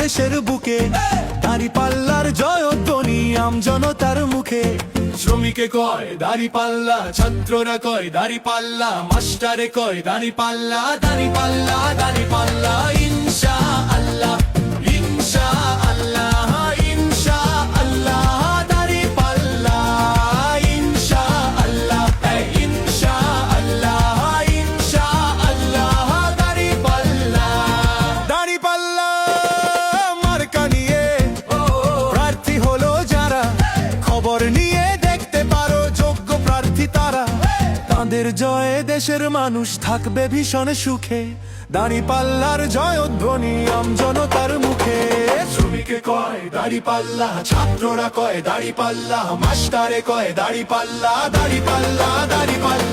দেশের বুকে, দাঁড়িপাল্লার জয়ধ্বনি আমজনতার মুখে। শ্রমিকে কয় দাঁড়িপাল্লা, ছাত্ররা কয় দাঁড়িপাল্লা, মাস্টারে কয় দাঁড়িপাল্লা, দাঁড়িপাল্লা দাঁড়িপাল্লা ইনশাআল্লাহ, ইনশাআল্লাহ, ইনশাআল্লাহ দাঁড়িপাল্লা, ইনশাআল্লাহ, ইনশাআল্লাহ, ইনশাআল্লাহ দাঁড়িপাল্লা। দাঁড়িপাল্লা মার্কা নিয়ে প্রার্থী হলো যারা, খবর নিয়ে দেখতে পারো যোগ্য প্রার্থী তারা। তাদের জয়ে দেশের মানুষ থাকবে ভীষণ সুখে, দাঁড়িপাল্লার জয়ধ্বনি আমজনতার মুখে। শ্রমিকে কয় দাঁড়িপাল্লা, ছাত্ররা কয় দাঁড়িপাল্লা, মাস্টারে কয় দাঁড়িপাল্লা, দাঁড়িপাল্লা দাঁড়িপাল্লা।